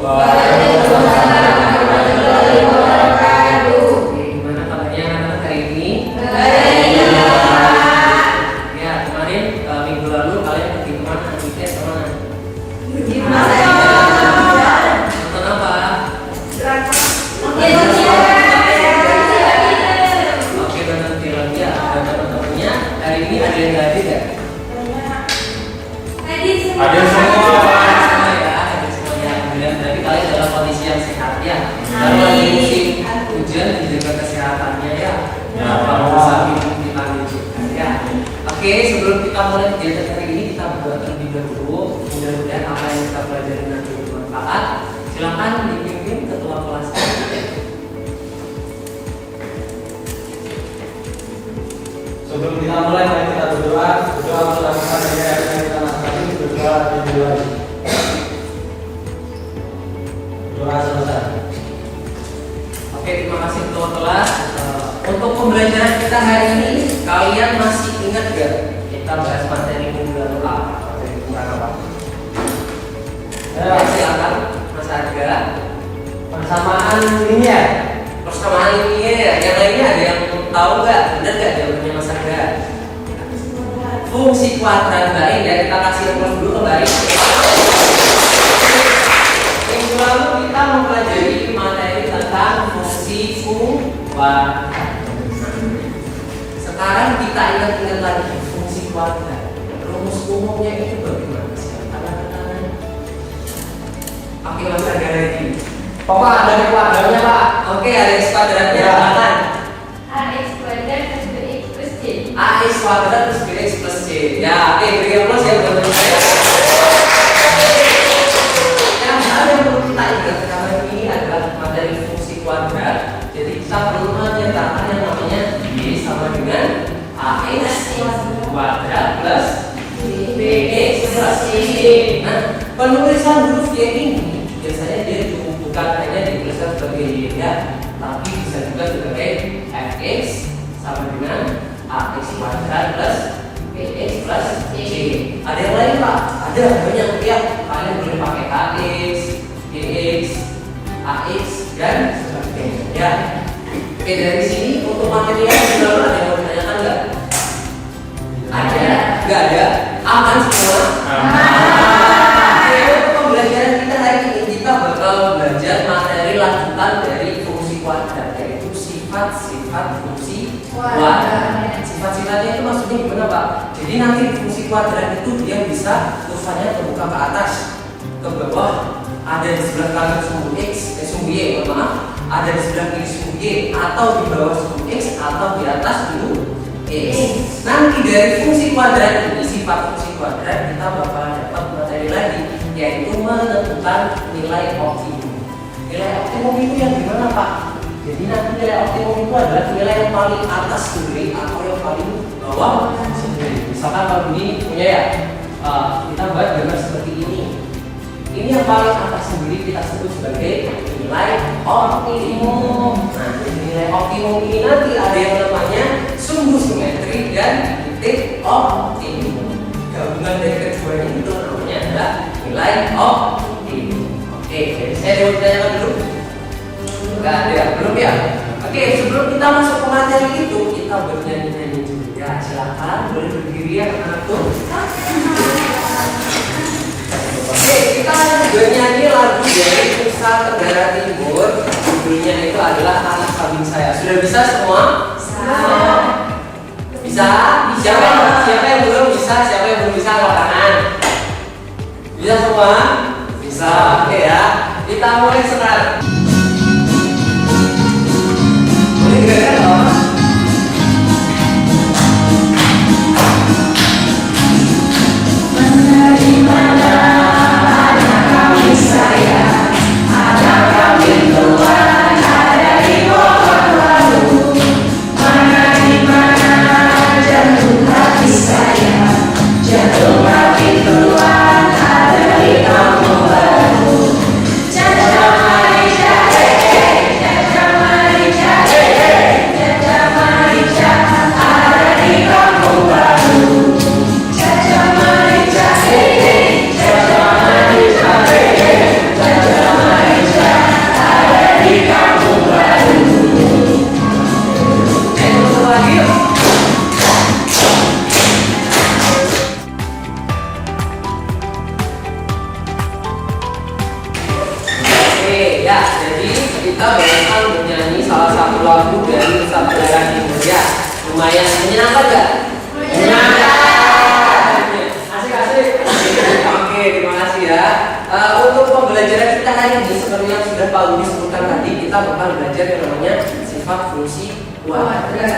Waalaikumsalam warahmatullahi wabarakatuh. Gimana kabarnya anak-anak hari ini? Baik. Ya, kemarin minggu lalu kalian pergi kemana? Weekend kemana? Nonton apa? Oke, nonton film ya. Ada teman-temannya. Hari ini ada yang nggak hadir nggak? Ada semua. Berarti kalian dalam kondisi yang sehat ya. Kalau lagi musim hujan dijaga kesehatannya ya. Kalau usah minum vitamin juga ya. Oke, sebelum kita mulai kegiatan hari ini kita berdoa terlebih dahulu. Mudah-mudahan apa yang kita pelajari nanti bermanfaat. Silakan dipimpin ketua kelas. Sebelum kita mulai, mari kita berdoa. Berdoa bersama-sama dengan yang kita lakukan. Berdoa dan berdoa. Doa selesai. Oke, terima kasih ketua kelas. Untuk pembelajaran kita hari ini, kalian masih ingat gak kita bahas materi minggu lalu apa? Materi kurang apa? Ya, silakan Mas Arga. Persamaan linear. Persamaan linear. Yang lainnya ada yang tahu nggak? Benar nggak jawabannya Mas Arga? Fungsi kuadrat baik ya. Kita kasih rumus dulu ke baik. Minggu lalu kita mempelajari materi tentang fungsi kuadrat. Sekarang kita ingat-ingat lagi fungsi kuadrat. Rumus umumnya itu bagaimana sih? Oke, Mas Arga lagi. Pokok ada di kuadratnya, Pak. Oke, ada kuadratnya. Silakan. AX kuadrat plus BX plus C. AX kuadrat plus BX plus C. Ya, oke, beri aplaus ya buat teman saya. Yang hal yang perlu kita ingat karena ini adalah materi fungsi kuadrat. Jadi kita perlu menyatakan yang namanya Y sama dengan AX kuadrat plus BX plus C. Nah, penulisan huruf Y ini biasanya dia bukan hanya dituliskan sebagai Y ya, tapi bisa juga sebagai fx sama dengan ax kuadrat plus bx plus c. Ada yang lain Pak? Ada banyak ya. Kalian boleh pakai ax, bx, ax dan sebagainya ya. Oke, dari sini untuk materi yang sudah ada yang mau ditanyakan nggak? Ada? Nggak ada? Aman semua? Pembelajaran kita hari ini kita bakal belajar materi lanjutan dari fungsi kuadrat, yaitu sifat-sifat fungsi kuadrat. Sifat-sifatnya itu maksudnya gimana Pak? Jadi nanti fungsi kuadrat itu dia bisa kurvanya terbuka ke atas, ke bawah, ada di sebelah kanan sumbu x, sumbu y, maaf, ada di sebelah kiri sumbu y, atau di bawah sumbu x, atau di atas sumbu x. Nanti dari fungsi kuadrat ini, sifat fungsi kuadrat, kita bakal dapat materi lagi, yaitu menentukan nilai optimum. Nilai optimum itu yang gimana Pak? Jadi nanti nilai optimum itu adalah nilai yang paling atas sendiri atau yang paling bawah sendiri. Misalkan kalau ini punya ya, kita buat gambar seperti ini. Ini yang paling atas sendiri kita sebut sebagai nilai optimum. Nah, nilai optimum ini nanti ada yang namanya sumbu simetri dan titik optimum. Gabungan dari keduanya itu namanya adalah nilai optimum. Oke, jadi saya mau tanyakan dulu. Enggak ada, belum ya? Oke, sebelum kita masuk ke materi itu, kita bernyanyi-nyanyi dulu ya. Silakan, boleh berdiri ya anak-anakku. Oke, kita bernyanyi lagu dari Nusa Tenggara Timur. Judulnya itu adalah Anak Kambing Saya. Sudah bisa semua? Bisa? Siapa yang belum bisa? Siapa yang belum bisa angkat tangan? Bisa semua? Bisa. Oke ya. Kita mulai sekarang. Boleh gerakan apa? Di mana anak kambing saya, anak kambing Tuhan ada di pohon lalu. Di mana jantung hati saya, jantung hati Tuhan ada di kampung baru. Jajah hai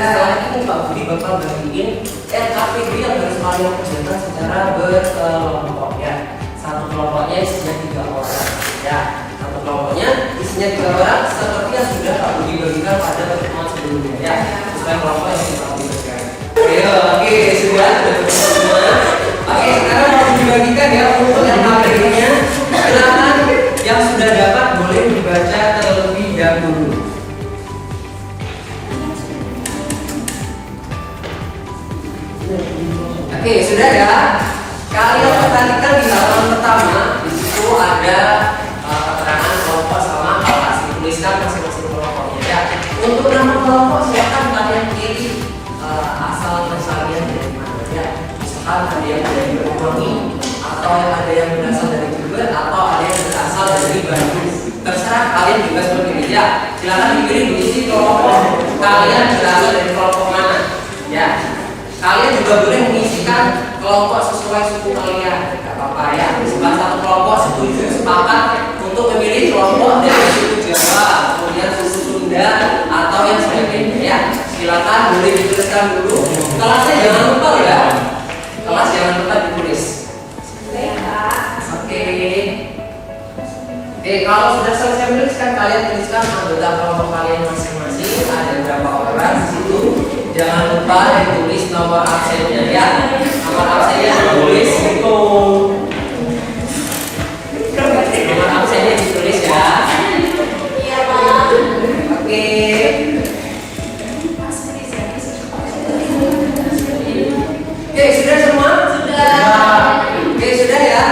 setelah ini Pak Budi bakal bagiin LKPD yang harus kalian kerjakan secara berkelompok ya. Satu kelompoknya isinya 3 orang ya. Satu kelompoknya isinya 3 orang seperti yang sudah Pak Budi bagikan pada pertemuan sebelumnya ya. Supaya kelompok yang Pak Budi bagikan. Oke, sudah semua. Oke, sekarang mau dibagikan ya untuk LKPD-nya. Silakan yang sudah dapat boleh dibaca terlebih dahulu. Oke, sudah ya. Kalian perhatikan di halaman pertama, di situ ada keterangan kelompok sama kelas, dituliskan masing-masing kelompoknya ya. Untuk nama kelompok silakan kalian pilih asal kalian dari mana ya. Misalkan ada yang dari Banyuwangi, atau ada yang berasal dari Jember, atau ada yang berasal dari Bandung. Terserah kalian juga seperti ini ya. Silakan dipilih diisi kelompok kalian berasal dari kelompok mana ya. Kalian juga boleh mengisikan kelompok sesuai suku kalian, tidak apa-apa ya. Misalkan satu kelompok setuju sepakat untuk memilih kelompok dari suku Jawa, kemudian suku Sunda, atau yang sebagainya ya. Silakan boleh dituliskan dulu. Kelasnya jangan lupa ya. Kelas jangan lupa ditulis. Oke, kalau sudah selesai menuliskan, kalian tuliskan anggota kelompok kalian masing-masing. Ada berapa orang di situ? Jangan lupa ditulis nomor absennya ya. Nomor absennya ditulis itu. Nomor absennya ditulis ya. Iya, Pak. Oke. Oke, sudah semua? Sudah. Oke, sudah ya.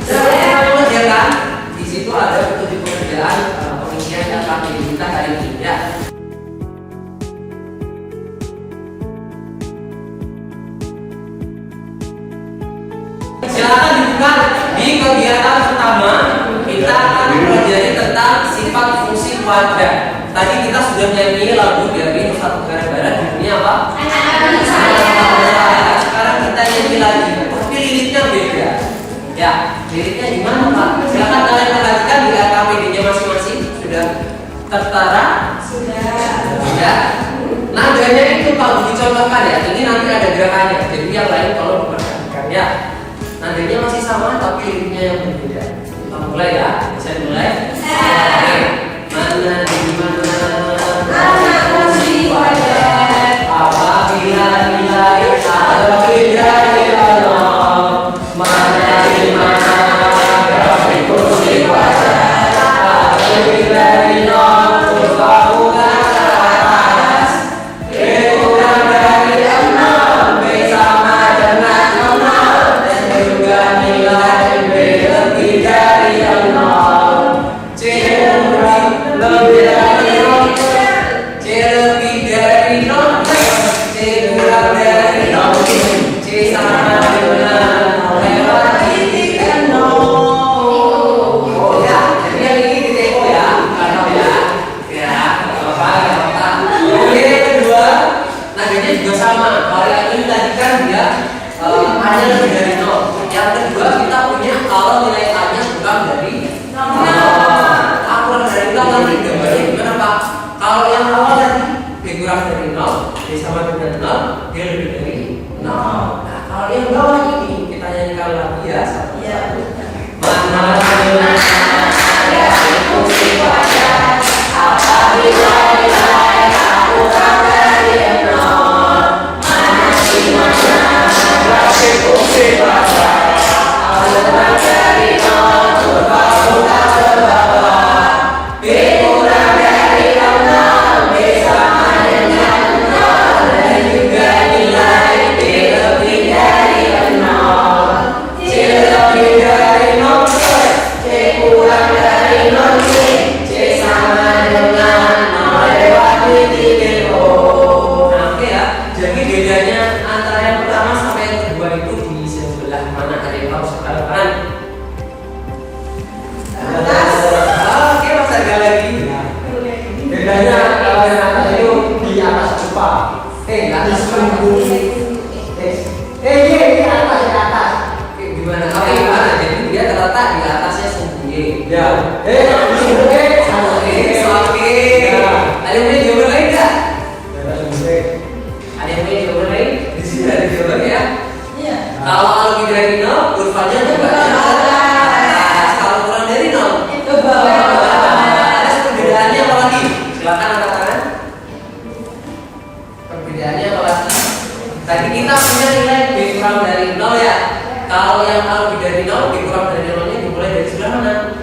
Sudah mengerjakan. Di situ ada petunjuk pekerjaan pengisian data kita hari ini ya. Silakan dibuka di kegiatan pertama. Kita akan mempelajari tentang sifat fungsi kuadrat. Tadi kita sudah nyanyi lagu dari Nusa Tenggara Barat, judulnya apa? Sekarang kita nyanyi lagi, tapi liriknya beda. Ya, liriknya gimana Pak? Silakan kalian perhatikan di LKPD-nya masing-masing. Sudah tertara? Sudah. Nadanya itu Pak Budi contohkan ya. Ini nanti ada gerakannya. Jadi yang lain kalau diperhatikan ya. Nadanya masih sama tapi liriknya yang berbeda. Kita mulai ya. Bisa mulai? Oke. Mana di mana? Apabila nilai berbeda di dalam mana di mana grafik fungsi kuadrat apabila di nol berlaku ke atas B kurang dari 6 B sama dengan 0 dan juga nilai B lebih dari 0 C lebih dari 0 C lebih dari 0 C kurang dari 0 C sama dengan lewat titik 0. Oh ya, jadi yang ini diteko ya, karena ya, ya, apa. Kemudian yang kedua, nadanya juga sama. Kalau yang ini tadi kan dia hanya lebih dari 0. Yang kedua kita punya kalau nilai A-nya kurang dari 0. A kurang dari 0 nanti gambarnya gimana Pak? Kalau yang awal tadi B kurang dari 0, B sama dengan 0, D lebih dari 0. Nah, kalau yang bawah ini kita nyanyikan lagi ya satu-satu. Mana fungsi kuadrat apabila nilai A kurang dari 0. Mana di mana grafik fungsi kuadrat A kurang dari 0 berbalukan ke bawah. B kurang dari 0, B sama dengan 0 dan juga nilai B lebih dari 0. C lebih dari 0, C kurang dari 0, C sama dengan 0 lewat titik O. Nah, oke ya. Jadi bedanya antara yang pertama sampai yang kedua itu di sebelah mana? Ada yang tahu sebelah kanan? Atas. Oke, Mas Arga lagi. Bedanya kalau yang atas itu di atas lupa. Di atas punggung. Di atas. Oke, gimana? Oke, gimana? Jadi dia terletak di atasnya sembunyi. Ya. Oke. Ada yang punya jawaban lain nggak? Ada yang punya jawaban lain? Di sini ada jawaban ya. Iya. Kalau lebih dari 0, kurvanya juga kalau kurang dari 0, Ke bawah. ada perbedaannya apa lagi? Silakan angkat tangan. Perbedaannya apa lagi? Tadi kita punya nilai B kurang dari 0 ya. Kalau yang A lebih dari 0, B kurang dari 0-nya dimulai dari sebelah mana?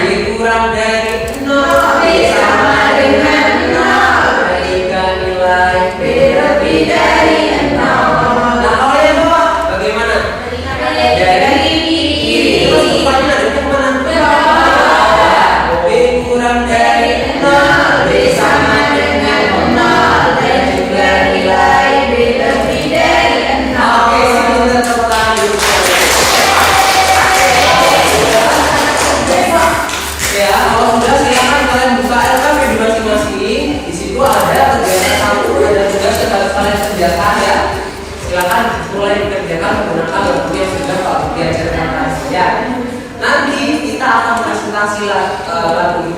B kurang dari 0 B sama dengan 0 jika nilai B lebih dari 0. Nah kalau yang bawah bagaimana? Dari kiri. Terus rupanya dari kemana? B kurang dari 0 B sama dengan 0 dan juga nilai B lebih dari 0. Oke, sebentar tepuk tangan dulu. Ya, kalau sudah silakan kalian buka LKP di masing-masing. Di situ ada kegiatan satu dan tugas yang harus kalian kerjakan ya. Silakan mulai dikerjakan menggunakan buku yang sudah Pak Budi ajarkan tadi ya. Nanti kita akan presentasi lagi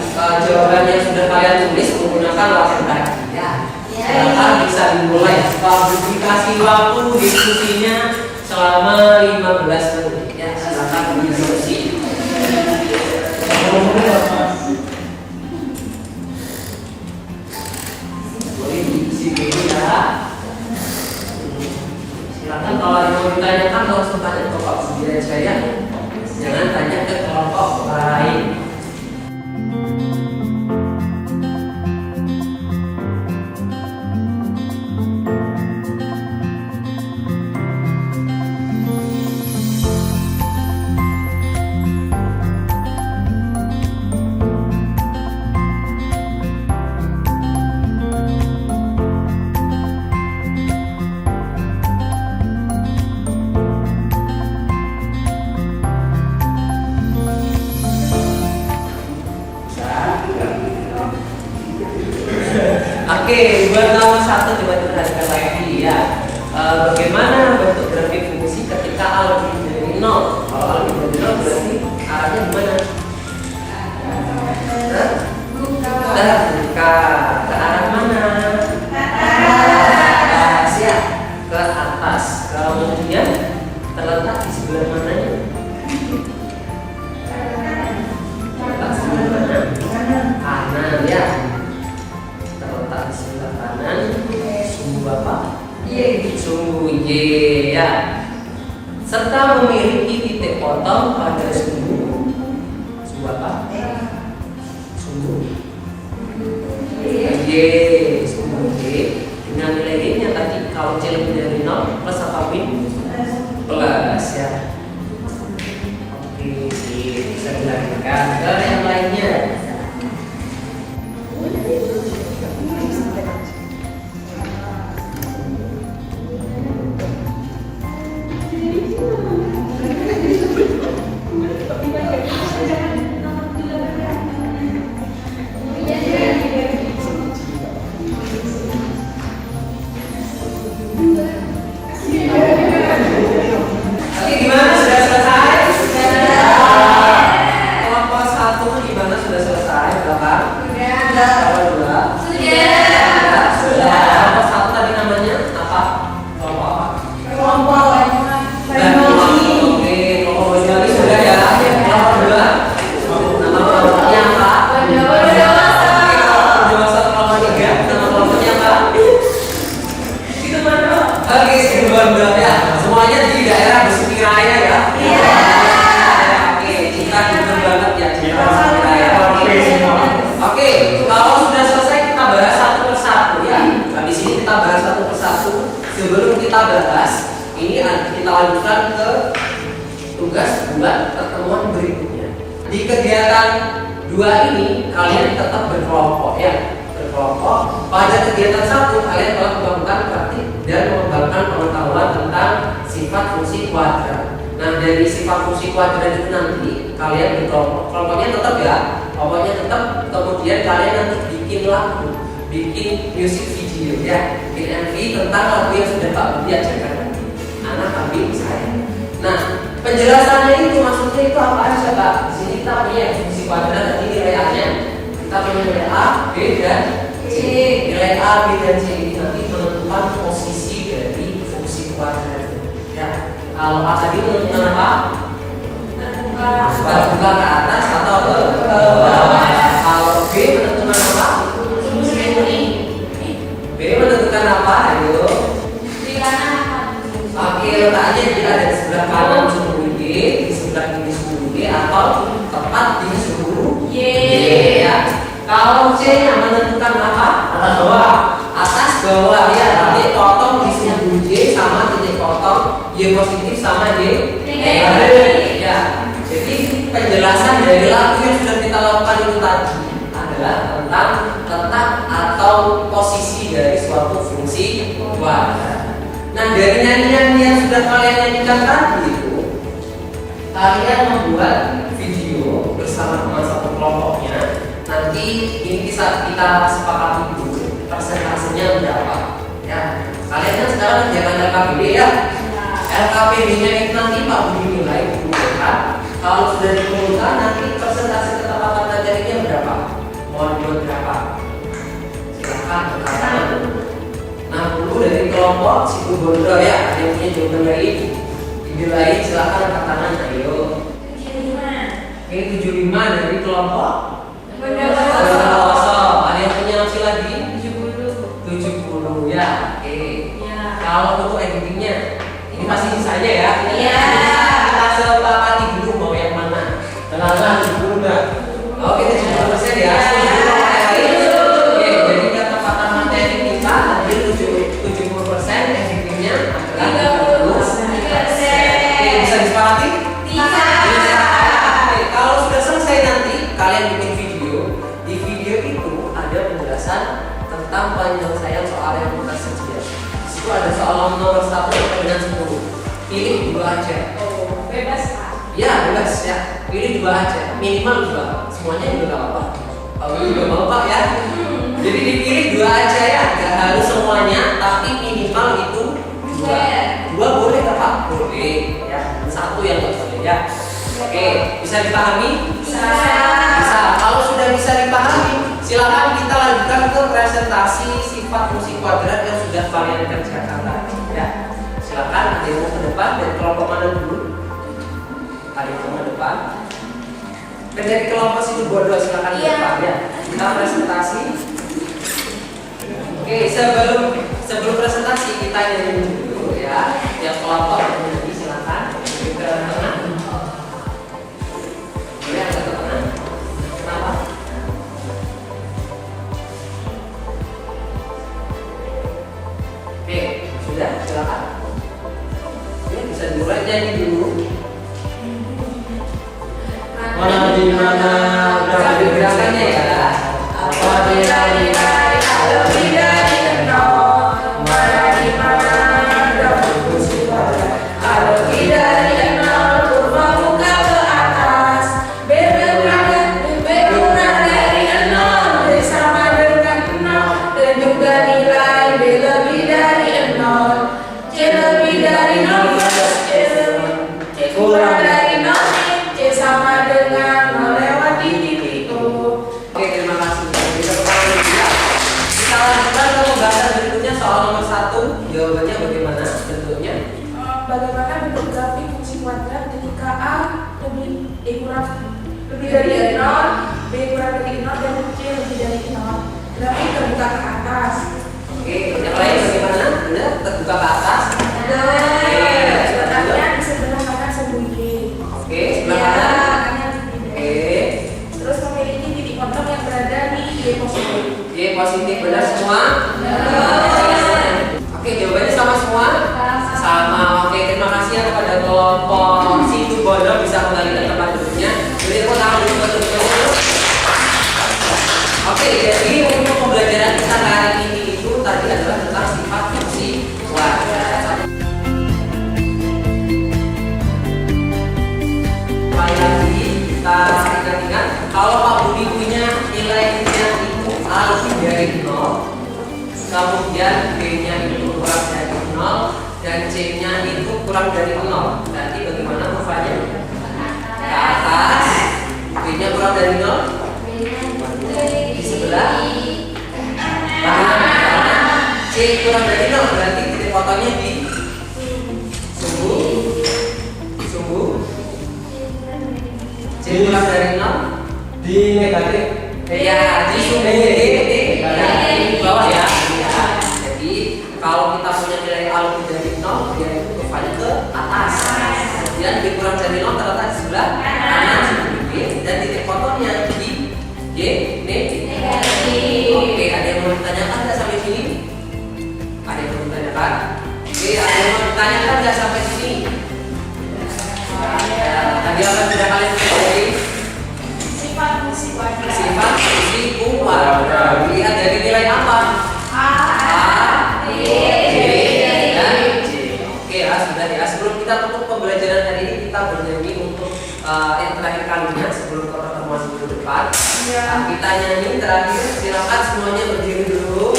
jawaban yang sudah kalian tulis menggunakan latihan tadi ya. Silakan bisa dimulai. Pak Budi kasih waktu diskusinya selama 15 menit ya. Silakan berdiskusi. Boleh diisi dulu ya. Silakan kalau ada yang mau ditanyakan langsung tanya ke Pak Budi aja ya. Jangan tanya ke kelompok lain. Oke, buat nomor 1 coba kita perhatikan lagi ya. Bagaimana bentuk grafik fungsi ketika A lebih dari 0? Kalau A lebih dari 0 berarti arahnya gimana? Terbuka. Ke arah mana? Atas ya, ke atas. Kemudian terletak di sebelah mananya? Terletak di sebelah mana? Kanan ya. Terletak di sebelah kanan. Sumbu apa? Sumbu Y ya. Serta memiliki titik potong pada sumbu apa? Sumbu Y. Sumbu Y dengan nilai Y nya tadi kalau C lebih dari 0 plus apa min? Plus ya. Oke, bisa dilanjutkan ke yang lainnya. Oke, gimana? Sudah selesai? Kelompok 1 gimana? Sudah selesai? Belakang? Kelompok 2? Sudah. Kelompok 1 tadi namanya apa? Kelompok apa? Oke, kelompok Banyuwangi sudah ya. Kelompok 2? Nama kelompoknya apa? Kelompok dewasa kelompok 3? Nama kelompoknya apa? Itu mana? Oke, Situ Bondo ya. Semuanya di daerah Basuki Raya ya. Oke, kita juga banget ya di Basuki Raya. Oke, kalau sudah selesai kita bahas satu persatu ya. Nah, di sini kita bahas satu persatu. Sebelum kita bahas, ini kita lanjutkan ke tugas buat pertemuan berikutnya. Di kegiatan 2 ini kalian tetap berkelompok ya. Berkelompok. Pada kegiatan 1 kalian telah melakukan praktik dan mengembangkan pengetahuan tentang sifat fungsi kuadrat. Nah, dari sifat fungsi kuadrat itu nanti kalian berkelompok. Kelompoknya tetap ya. Kelompoknya tetap. Kemudian kalian nanti bikin lagu, bikin music video ya, bikin MV tentang lagu yang sudah Pak Budi ajarkan tadi. Anak kambing saya. Nah, penjelasannya itu maksudnya itu apa aja Pak? Di sini kita punya fungsi kuadrat tadi nilai A-nya. Kita punya nilai A, B dan C. Nilai A, B, dan C ini nanti menentukan posisi dari fungsi kuadrat. Ya, kalau A tadi menentukan apa? Terbuka ke atas atau ke bawah. Kalau B menentukan apa? B menentukan apa? Ayo. Oke, letaknya jika ada di sebelah kanan suhu D, di sebelah kiri suhu D, atau tepat di suhu Y. Ya. Kalau C yang menentukan apa? Atas bawah. Atas bawah ya. Nanti potong di suhu J sama titik potong Y positif sama Y negatif. Ya. Jadi penjelasan dari lagu yang sudah kita lakukan itu tadi adalah tentang letak atau posisi dari suatu fungsi kuadrat. Nah, dari nyanyian yang sudah kalian nyanyikan tadi itu, kalian membuat video bersama teman satu kelompoknya. Nanti ini bisa kita sepakati dulu persentasenya berapa. Ya, kalian kan sekarang kerjakan LKPD ya. LKPD-nya itu nanti Pak Budi nilai dikumpulkan. Kalau sudah dikumpulkan nanti persentase ketepatan materinya berapa? Mohon buat berapa? Silakan berkata. 60 dari kelompok situ Bondo ya. Ada yang punya jawaban lain? Ide lain silakan angkat tangan. Ayo. 75. Oke, 75 dari kelompok Bondowoso. Ada yang punya opsi lagi? 70 ya. Oke. Kalau untuk editingnya ini masih sisanya ya. Kita sepakati dulu mau yang mana. Tenang, 70 enggak? Oke, 70% ya. Oke, jadi ketepatan materi kita tadi 70%, editingnya adalah 30%. Oke, bisa disepakati? Bisa. Oke, kalau sudah selesai nanti kalian bikin video. Di video itu ada penjelasan tentang penyelesaian soal yang kita sedia. Di situ ada soal nomor 1 sampai dengan 10. Pilih 2 aja. Ya, bebas ya. Pilih 2 aja, minimal 2. Semuanya juga gak apa-apa. Kalau juga mau Pak ya. Jadi dipilih 2 aja ya, gak harus semuanya, tapi minimal itu 2. 2 boleh gak Pak? Boleh ya. 1 yang gak boleh ya. Oke, bisa dipahami? Bisa. Kalau sudah bisa dipahami, silakan kita lanjutkan ke presentasi sifat fungsi kuadrat yang sudah kalian kerjakan tadi ya. Silakan ada yang mau ke depan dari kelompok mana dulu? Ada yang mau ke depan? Dan dari kelompok situ Bondo silakan ke depan ya. Kita presentasi. Oke, sebelum presentasi kita nyanyi dulu ya. Yang kelompok nyanyi silakan ke tengah. Boleh agak ke tengah. Kenapa? Oke, sudah silakan. Oke, bisa dimulai nyanyi dulu. Mana di mana Sambil gerakannya ya. Apa dari kalau tidak dikenal, mana di mana ada fungsi kuadrat. Kalau tidak dikenal, kurva buka ke atas. B kurang dari 0, B sama dengan 0, dan juga nilai B lebih dari 0. C lebih dari 0 plus C kurang dari 0, C sama dengan melewati titik O. Oke, terima kasih. Kita kembali dulu ya. Kita lanjutkan ke pembahasan berikutnya soal nomor 1. Jawabannya bagaimana bentuknya? Bagaimana bentuk grafik fungsi kuadrat ketika A lebih dari 0, B kurang dari 0, dan C lebih dari 0. Grafik terbuka ke atas. Oke, yang lain bagaimana? Benar, terbuka ke atas. Letaknya di sebelah kanan sebuah Y. Oke, sebelah kanan. kanan titik B. Oke, Terus memiliki titik potong yang berada di Y positif. Y positif benar semua? Oke, jawabannya sama semua? Sama. Oke, terima kasih ya kepada kelompok situ Bondo bisa kembali ke tempat duduknya. Jadi tepuk tangan dulu buat teman-teman. Oke, jadi untuk pembelajaran kita hari ini itu tadi adalah tentang sifat fungsi kuadrat. Kembali lagi kita ingat-ingat kalau Pak Budi punya nilainya itu A lebih dari 0, kemudian B-nya itu kurang dari 0 dan C-nya itu kurang dari 0. Berarti bagaimana kurvanya? Ke atas. B-nya kurang dari 0 di sebelah C kurang dari 0 berarti titik fotonya di sumbu. C kurang dari 0 di negatif. ya di sumbu di bawah ya. Jadi kalau kita punya nilai A lebih dari 0 dia itu kurvanya ke atas. Kemudian B kurang dari 0 terletak di sebelah kanan sumbu B dan titik fotonya di Y negatif. Oke, ada yang mau ditanyakan nggak sampai sini? Ada yang mau ditanyakan? Oke, ada yang mau ditanyakan nggak sampai sini? Tadi apa yang sudah kalian pelajari? Sifat fungsi kuadrat. Sifat fungsi kuadrat. Lihat dari nilai apa? A, B, dan C. Oke ya, sudah ya. Sebelum kita tutup pembelajaran hari ini, kita bernyanyi untuk yang terakhir kalinya sebelum ke pertemuan minggu depan. Kita nyanyi terakhir. Silakan semuanya berdiri dulu.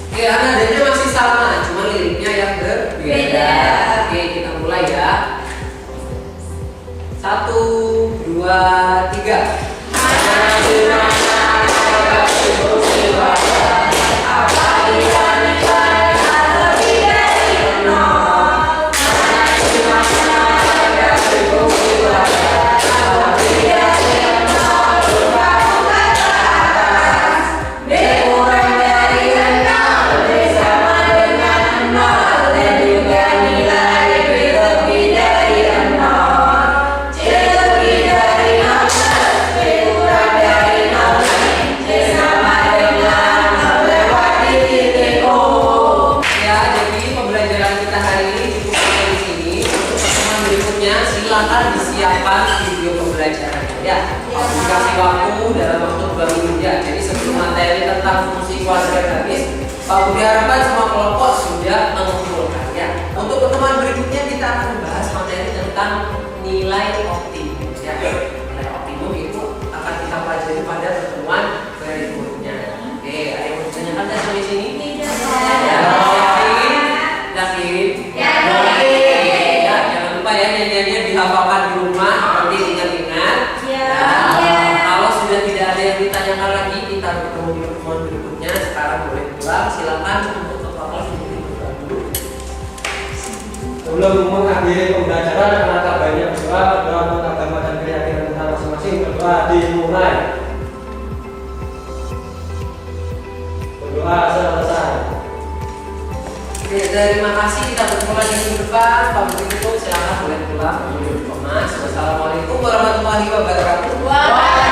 Oke, nadanya masih sama, cuma liriknya yang berbeda. Oke, kita mulai ya. 1, 2, 3. Silakan disiapkan video pembelajarannya ya. Dikasih waktu dalam waktu 2 minggu ya. Jadi sebelum materi tentang fungsi kuadrat habis, Pak Budi harapkan semua kelompok sudah mengumpulkan ya. Untuk pertemuan berikutnya kita akan membahas materi tentang nilai optimum ya. Nilai optimum itu akan kita pelajari pada pertemuan berikutnya. Oke, ada yang mau ditanyakan sampai sini? Yakin? Ya, jangan lupa ya nyanyiannya dihafalkan di rumah, nanti ingat-ingat. Kalau sudah tidak ada yang ditanyakan lagi, kita bertemu di pertemuan berikutnya. Sekarang boleh pulang, silakan untuk ke kelas dulu. Sebelum mengakhiri pembelajaran, karena banyak berdoa menurut agama dan keyakinan kita masing-masing, berdoa dimulai. Berdoa selesai. Oke, terima kasih. Kita bertemu lagi minggu depan. Pak Budi tutup, silakan boleh pulang menuju kelas. Wassalamualaikum warahmatullahi wabarakatuh.